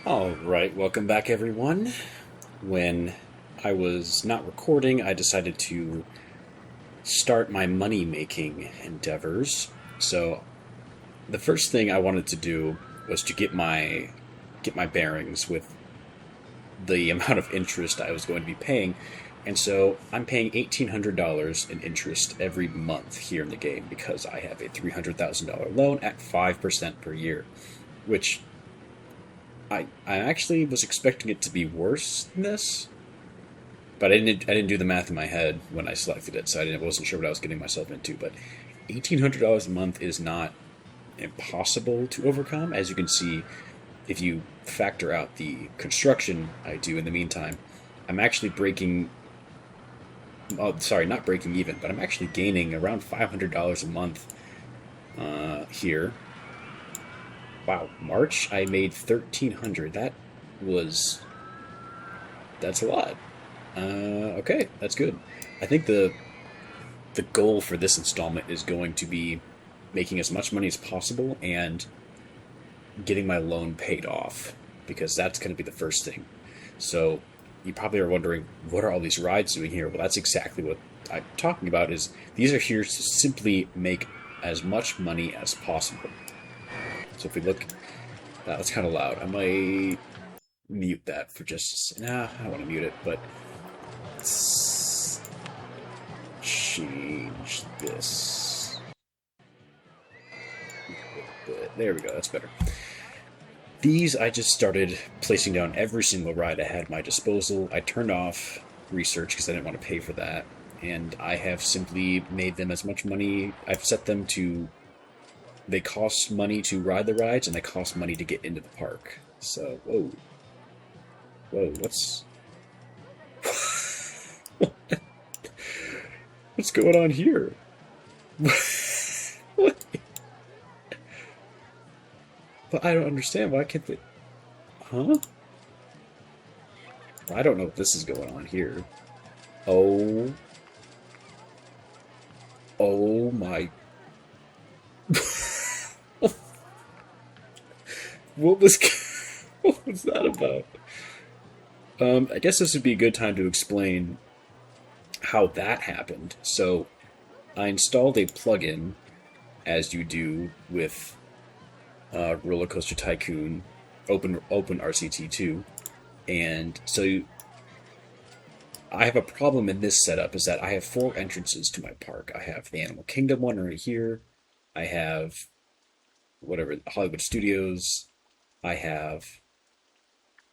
Alright, welcome back everyone. When I was not recording, I decided to start my money making endeavors. So, the first thing I wanted to do was to get my bearings with the amount of interest I was going to be paying. And so I'm paying $1,800 in interest every month here in the game because I have a $300,000 loan at 5% per year, which I actually was expecting it to be worse than this, but I didn't do the math in my head when I selected it, so I wasn't sure what I was getting myself into. But $1,800 a month is not impossible to overcome, as you can see if you factor out the construction I do in the meantime. I'm actually breaking. Oh, sorry, not breaking even, but I'm actually gaining around $500 a month here. Wow, March I made 1,300. Was that's a lot. Okay, that's good. I think the goal for this installment is going to be making as much money as possible and getting my loan paid off because that's going to be the first thing. So you probably are wondering, what are all these rides doing here? Well, that's exactly what I'm talking about. Is these are here to simply make as much money as possible. So if we look, that's kind of loud. I might mute that for just. Nah, I don't want to mute it, but let's change this. There we go. That's better. These I just started placing down every single ride I had at my disposal. I turned off research because I didn't want to pay for that, and I have simply made them as much money. I've set them to. They cost money to ride the rides, and they cost money to get into the park. So, whoa, what's going on here? What? But I don't understand. Why can't they? Huh? I don't know what this is going on here. Oh, oh my! What was what was that about? I guess this would be a good time to explain how that happened. So I installed a plugin, as you do with Roller Coaster Tycoon, open RCT2, and so I have a problem in this setup is that I have four entrances to my park. I have the Animal Kingdom one right here. I have whatever Hollywood Studios. I have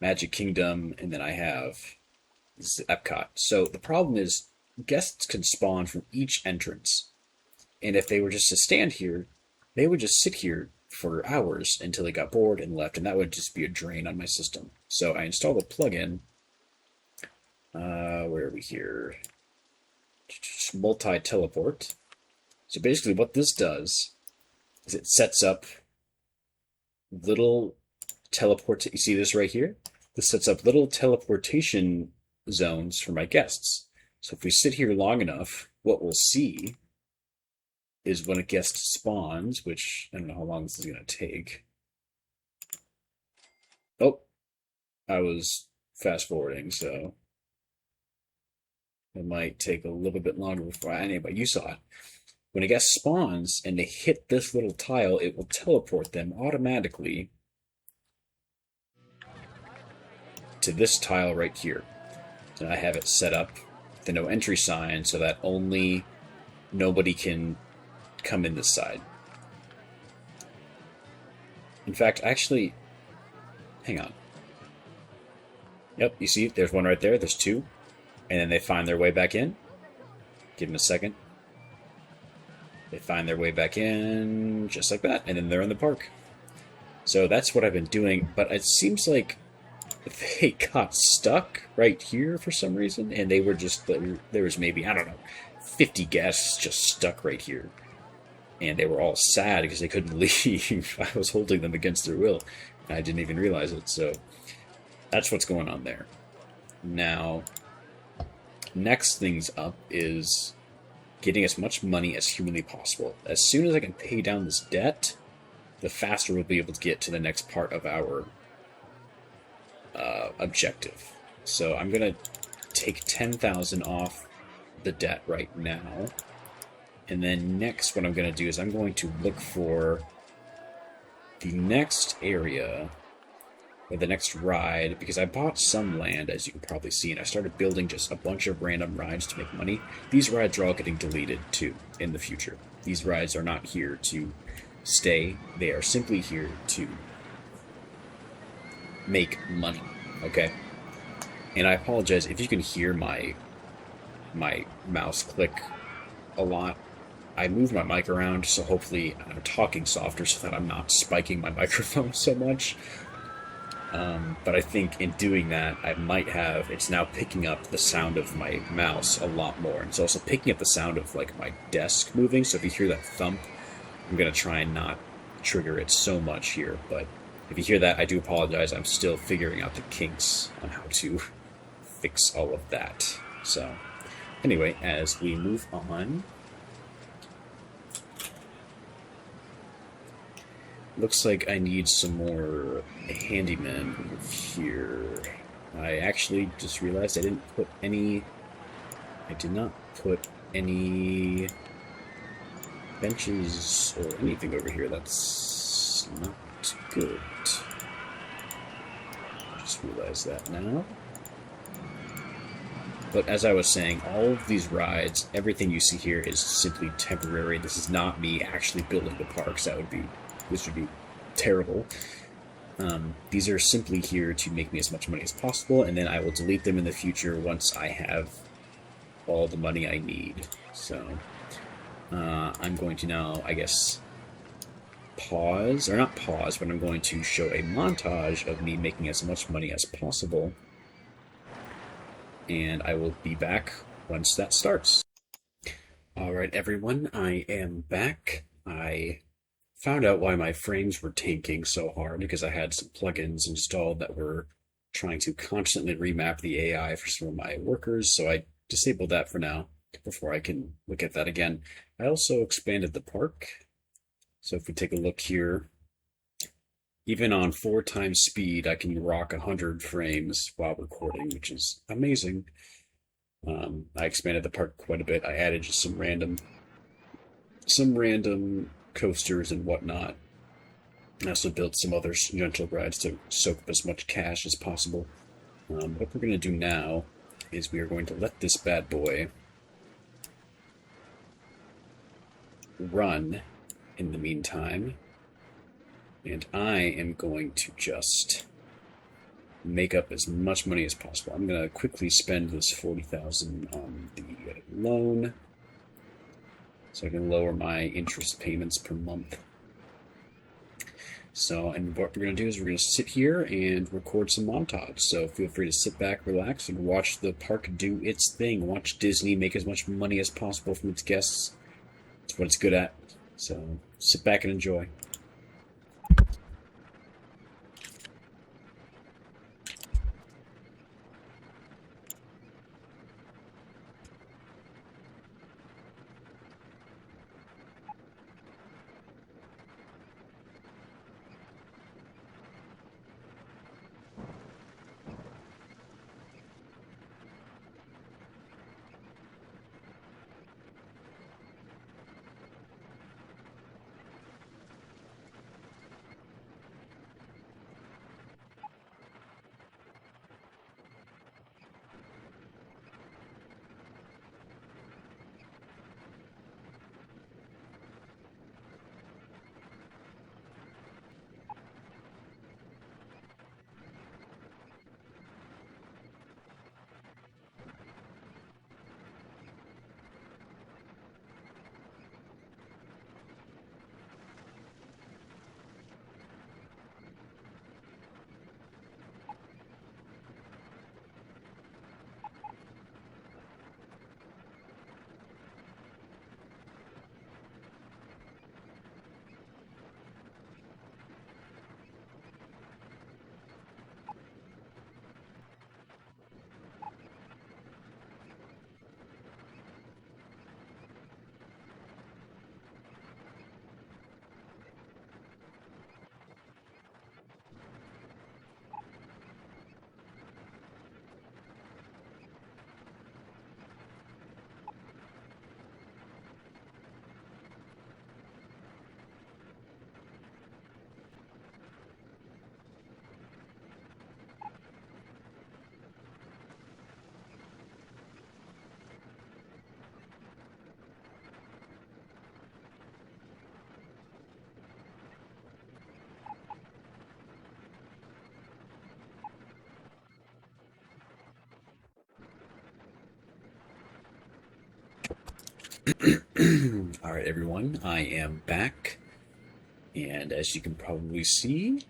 Magic Kingdom, and then I have Epcot. So the problem is guests can spawn from each entrance, and if they were just to stand here, they would just sit here for hours until they got bored and left, and that would just be a drain on my system. So I installed a plugin. Where are we here? Multi teleport. So basically, what this does is it sets up little teleport. You see this right here? This sets up little teleportation zones for my guests. So if we sit here long enough, what we'll see is when a guest spawns, which I don't know how long this is going to take. Oh, I was fast forwarding, so it might take a little bit longer before anybody. You saw it. When a guest spawns and they hit this little tile, it will teleport them automatically to this tile right here. So I have it set up the no entry sign so that only nobody can come in this side. In fact, actually, hang on. Yep, you see, there's one right there. There's two. And then they find their way back in. Give them a second. They find their way back in, just like that, and then they're in the park. So that's what I've been doing, but it seems like they got stuck right here for some reason, and they were just, there was maybe, I don't know, 50 guests just stuck right here. And they were all sad because they couldn't leave. I was holding them against their will, and I didn't even realize it, so that's what's going on there. Now, next things up is getting as much money as humanly possible. As soon as I can pay down this debt, the faster we'll be able to get to the next part of our objective. So I'm gonna take 10,000 off the debt right now, and then next what I'm gonna do is I'm going to look for the next area or the next ride, because I bought some land, as you can probably see, and I started building just a bunch of random rides to make money. These rides are all getting deleted too in the future. These rides are not here to stay, they are simply here to make money. Okay? And I apologize if you can hear my mouse click a lot. I move my mic around, so hopefully I'm talking softer so that I'm not spiking my microphone so much. But I think in doing that, I might have, it's now picking up the sound of my mouse a lot more. And it's also picking up the sound of like my desk moving. So if you hear that thump, I'm going to try and not trigger it so much here. But if you hear that, I do apologize. I'm still figuring out the kinks on how to fix all of that. So anyway, as we move on, looks like I need some more handymen here. I actually just realized I didn't put any... I did not put any benches or anything over here. That's not good. Just realized that now. But as I was saying, all of these rides, everything you see here is simply temporary. This is not me actually building the parks. This would be terrible. These are simply here to make me as much money as possible, and then I will delete them in the future once I have all the money I need. So, I'm going to now, I guess, pause, or not pause, but I'm going to show a montage of me making as much money as possible, and I will be back once that starts. Alright everyone, I am back. I found out why my frames were tanking so hard, because I had some plugins installed that were trying to constantly remap the AI for some of my workers, so I disabled that for now before I can look at that again. I also expanded the park, so if we take a look here, even on 4 times speed, I can rock 100 frames while recording, which is amazing. I expanded the park quite a bit. I added just some random coasters and whatnot. I also built some other gentle rides to soak up as much cash as possible. What we're going to do now is we are going to let this bad boy run in the meantime, and I am going to just make up as much money as possible. I'm going to quickly spend this 40,000 on the loan so I can lower my interest payments per month. So, and what we're going to do is we're going to sit here and record some montage. So feel free to sit back, relax, and watch the park do its thing. Watch Disney make as much money as possible from its guests. It's what it's good at. So sit back and enjoy. All right, everyone, I am back, and as you can probably see,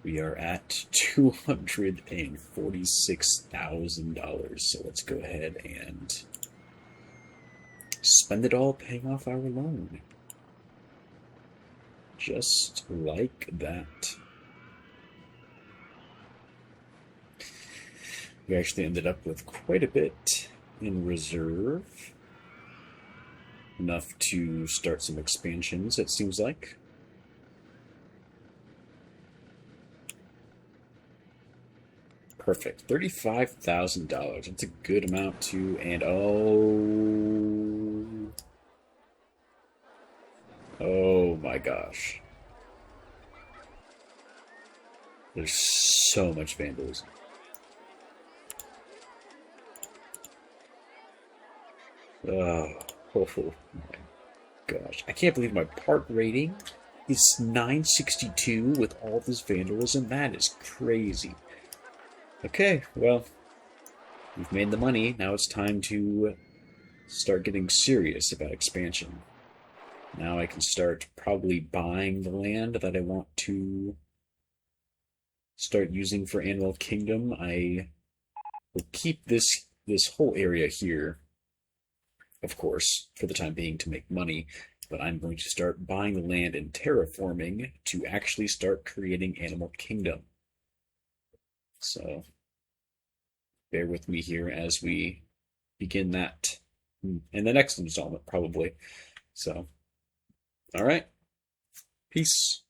we are at $246,000. So let's go ahead and spend it all paying off our loan. Just like that. We actually ended up with quite a bit in reserve. Enough to start some expansions, it seems like. Perfect. $35,000. That's a good amount too. And oh my gosh. There's so much vandalism. Oh, oh my gosh. I can't believe my park rating is 962 with all this vandalism. That is crazy. Okay, well, we've made the money. Now it's time to start getting serious about expansion. Now I can start probably buying the land that I want to start using for Animal Kingdom. I will keep this whole area here, of course, for the time being to make money, but I'm going to start buying the land and terraforming to actually start creating Animal Kingdom. So bear with me here as we begin that in the next installment, probably. So, all right. Peace.